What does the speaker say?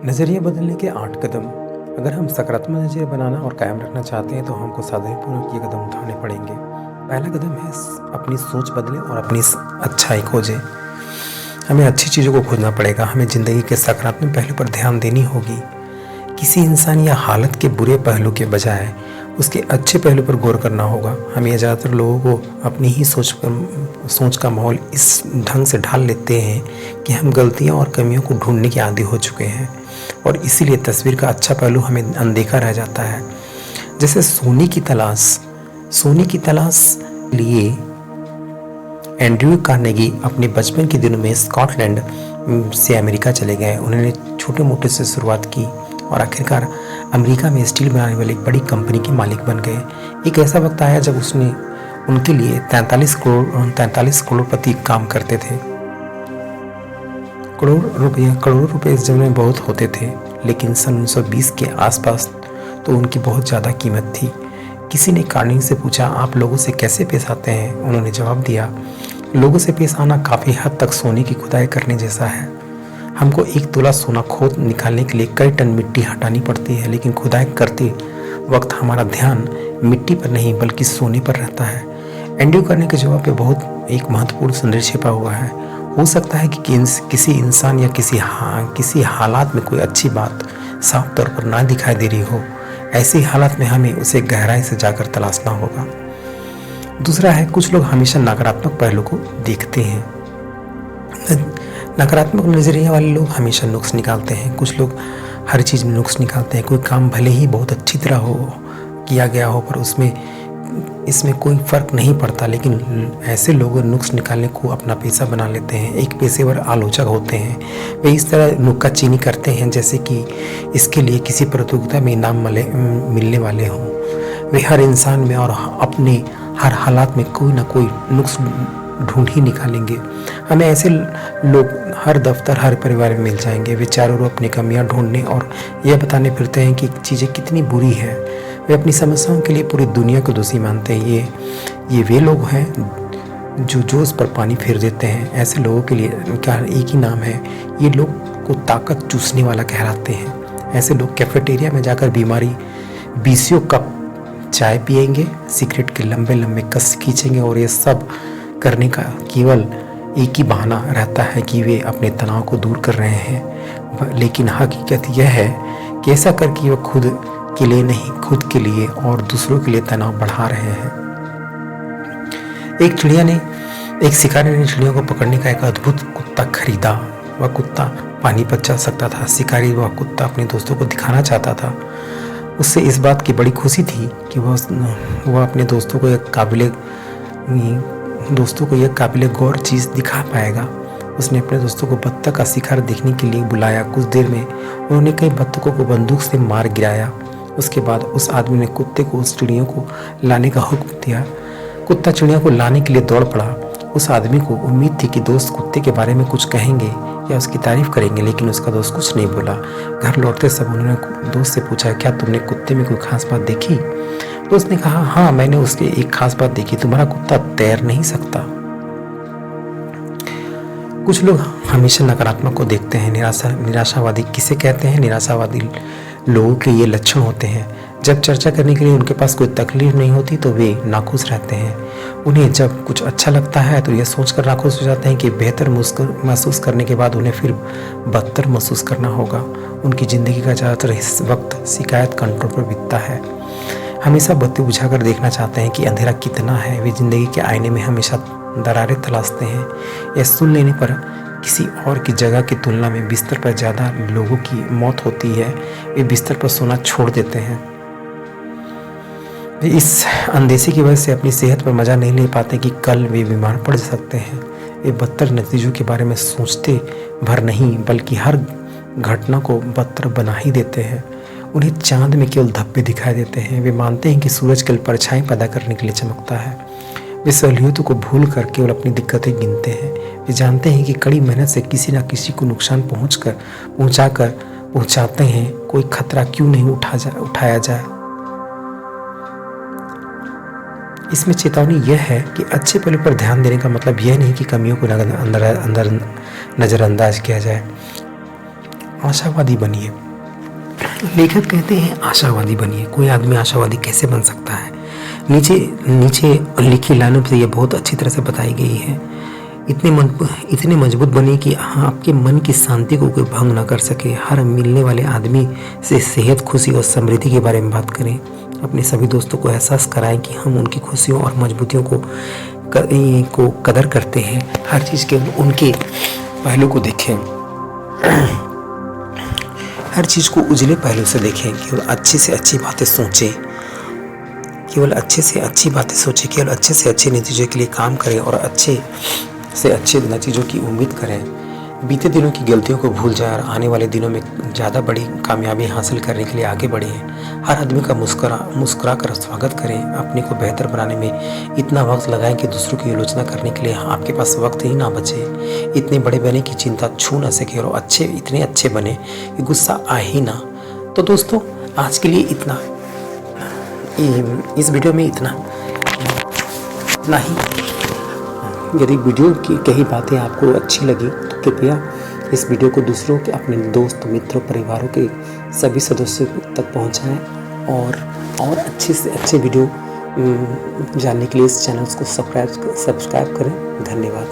नज़रिया बदलने के 8 कदम। अगर हम सकारात्मक नज़रिया बनाना और कायम रखना चाहते हैं तो हमको सावधानीपूर्वक ये कदम उठाने पड़ेंगे। पहला कदम है अपनी सोच बदलें और अपनी अच्छाई खोजें। हमें अच्छी चीज़ों को खोजना पड़ेगा। हमें ज़िंदगी के सकारात्मक पहलू पर ध्यान देनी होगी। किसी इंसान या हालत के बुरे पहलू के बजाय उसके अच्छे पहलू पर गौर करना होगा। हमें ज़्यादातर लोगों को अपनी ही सोच का माहौल इस ढंग से ढाल लेते हैं कि हम गलतियां और कमियों को ढूंढने के आदी हो चुके हैं और इसीलिए तस्वीर का अच्छा पहलू हमें अनदेखा रह जाता है। जैसे सोने की तलाश लिए एंड्रयू कार्नेगी अपने बचपन के दिनों में स्कॉटलैंड से अमेरिका चले गए। उन्होंने छोटे मोटे से शुरुआत की और आखिरकार अमेरिका में स्टील बनाने वाली एक बड़ी कंपनी के मालिक बन गए। एक ऐसा वक्त आया जब उनके लिए 43 करोड़पति काम करते थे। करोड़ों रुपए इस जमाने में बहुत होते थे, लेकिन सन 1920 के आसपास तो उनकी बहुत ज़्यादा कीमत थी। किसी ने कार्नेगी से पूछा, आप लोगों से कैसे पेश आते हैं? उन्होंने जवाब दिया, लोगों से पेश आना काफ़ी हद तक सोने की खुदाई करने जैसा है। हमको 1 तोला सोना खोद निकालने के लिए कई टन मिट्टी हटानी पड़ती है, लेकिन खुदाई करते वक्त हमारा ध्यान मिट्टी पर नहीं बल्कि सोने पर रहता है। एंड्रयू कार्नेगी के जवाब पे बहुत एक महत्वपूर्ण संदेश छिपा हुआ है। हो सकता है कि किसी इंसान या किसी हालात में कोई अच्छी बात साफ तौर पर ना दिखाई दे रही हो। ऐसी हालात में हमें उसे गहराई से जाकर तलाशना होगा। दूसरा है, कुछ लोग हमेशा नकारात्मक पहलू को देखते हैं। नकारात्मक नज़रिया वाले लोग हमेशा नुक्स निकालते हैं। कुछ लोग हर चीज़ में नुक्स निकालते हैं। कोई काम भले ही बहुत अच्छी तरह किया गया हो पर इसमें कोई फ़र्क नहीं पड़ता, लेकिन ऐसे लोग नुक्स निकालने को अपना पेशा बना लेते हैं। एक पेशेवर आलोचक होते हैं। वे इस तरह नुक्ताचीनी करते हैं जैसे कि इसके लिए किसी प्रतियोगिता में इनाम मिलने वाले हों। वे हर इंसान में और अपने हर हालात में कोई ना कोई नुक्स ढूंढ ही निकालेंगे। हमें ऐसे लोग हर दफ्तर, हर परिवार में मिल जाएंगे। वे चारों ओर अपनी कमियां ढूंढने और यह बताने फिरते हैं कि चीज़ें कितनी बुरी है। वे अपनी समस्याओं के लिए पूरी दुनिया को दोषी मानते हैं। ये वे लोग हैं जो जोश पर पानी फेर देते हैं। ऐसे लोगों के लिए क्या एक ही नाम है, ये लोग को ताकत चूसने वाला कहलाते हैं। ऐसे लोग कैफेटेरिया में जाकर बीसियों कप चाय पिएंगे, सिगरेट के लंबे लंबे कस खींचेंगे और ये सब करने का केवल एक ही बहाना रहता है कि वे अपने तनाव को दूर कर रहे हैं। लेकिन हकीकत यह है कि ऐसा करके वे खुद के लिए नहीं, खुद के लिए और दूसरों के लिए तनाव बढ़ा रहे हैं। एक शिकारी ने चिड़ियों को पकड़ने का एक अद्भुत कुत्ता खरीदा। वह कुत्ता पानी पर चल सकता था। शिकारी वह कुत्ता अपने दोस्तों को दिखाना चाहता था। उससे इस बात की बड़ी खुशी थी कि वह अपने दोस्तों को यह काबिल गौर चीज़ दिखा पाएगा। उसने अपने दोस्तों को बत्तख का शिकार देखने के लिए बुलाया। कुछ देर में उन्होंने कई बत्तखों को बंदूक से मार गिराया। उसके बाद उस आदमी ने कुत्ते को उस चिड़ियों को लाने का हुक्म दिया। कुत्ता चिड़ियों को लाने के लिए दौड़ पड़ा। उस आदमी को उम्मीद थी कि दोस्त कुत्ते के बारे में कुछ कहेंगे या उसकी तारीफ करेंगे, लेकिन उसका दोस्त कुछ नहीं बोला। घर लौटते सब उन्होंने दोस्त से पूछा, क्या तुमने कुत्ते में कोई खास बात देखी? दोस्त ने कहा, हाँ, मैंने उसके एक खास बात देखी, तुम्हारा कुत्ता तैर नहीं सकता। कुछ लोग हमेशा नकारात्मक को देखते हैं। निराशावादी किसे कहते हैं? निराशावादी लोगों के ये लक्षण होते हैं। जब चर्चा करने के लिए उनके पास कोई तकलीफ नहीं होती तो वे नाखुश रहते हैं। उन्हें जब कुछ अच्छा लगता है तो ये सोचकर नाखुश हो जाते हैं कि बेहतर महसूस करने के बाद उन्हें फिर बदतर महसूस करना होगा। उनकी ज़िंदगी का ज़्यादातर वक्त शिकायत कंट्रोल पर बीतता है। हमेशा बत्ती बुझाकर देखना चाहते हैं कि अंधेरा कितना है। वे ज़िंदगी के आईने में हमेशा दरारें तलाशते हैं। यह सुन लेने पर किसी और की जगह की तुलना में बिस्तर पर ज़्यादा लोगों की मौत होती है। वे बिस्तर पर सोना छोड़ देते हैं। वे इस अंदेशे की वजह से अपनी सेहत पर मज़ा नहीं ले पाते कि कल वे बीमार पड़ सकते हैं। वे बदतर नतीजों के बारे में सोचते भर नहीं बल्कि हर घटना को बदतर बना ही देते हैं। उन्हें चांद में केवल धब्बे दिखाई देते हैं। वे मानते हैं कि सूरज केवल परछाई पैदा करने के लिए चमकता है। वे सहूलियतों को भूल कर केवल अपनी दिक्कतें गिनते हैं। वे जानते हैं कि कड़ी मेहनत से किसी न किसी को नुकसान पहुंचाते हैं। कोई खतरा क्यों नहीं उठाया जाए। इसमें चेतावनी यह है कि अच्छे पहलू पर ध्यान देने का मतलब यह नहीं कि कमियों को नज़रअंदाज किया जाए। आशावादी बनिए। लेखक कहते हैं आशावादी बनिए। कोई आदमी आशावादी कैसे बन सकता है? नीचे नीचे लिखी लाइनों से ये बहुत अच्छी तरह से बताई गई है। इतने मजबूत बनिए कि आपके मन की शांति को कोई भंग ना कर सके। हर मिलने वाले आदमी से सेहत, खुशी और समृद्धि के बारे में बात करें। अपने सभी दोस्तों को एहसास कराएं कि हम उनकी खुशियों और मजबूतियों को कदर करते हैं। हर चीज़ के उनके पहलू को देखें। हर चीज़ को उजले पहलू से देखें। केवल अच्छी से अच्छी बातें सोचें। केवल अच्छे से अच्छी बातें सोचें। केवल अच्छे से अच्छे नतीजे के लिए काम करें और अच्छे से अच्छे नतीजों की उम्मीद करें। बीते दिनों की गलतियों को भूल जाएं और आने वाले दिनों में ज़्यादा बड़ी कामयाबी हासिल करने के लिए आगे बढ़ें। हर आदमी का मुस्कुरा कर स्वागत करें। अपने को बेहतर बनाने में इतना वक्त लगाएं कि दूसरों की आलोचना करने के लिए आपके पास वक्त ही ना बचे। इतने बड़े बने की चिंता छू ना सके और इतने अच्छे बने कि गुस्सा आए ही ना। तो दोस्तों, आज के लिए इतना, इस वीडियो में इतना ही। यदि वीडियो की कई बातें आपको अच्छी लगी तो कृपया इस वीडियो को दूसरों के, अपने दोस्त, मित्रों, परिवारों के सभी सदस्यों तक पहुंचाएं और अच्छे से अच्छे वीडियो जानने के लिए इस चैनल को सब्सक्राइब करें। धन्यवाद।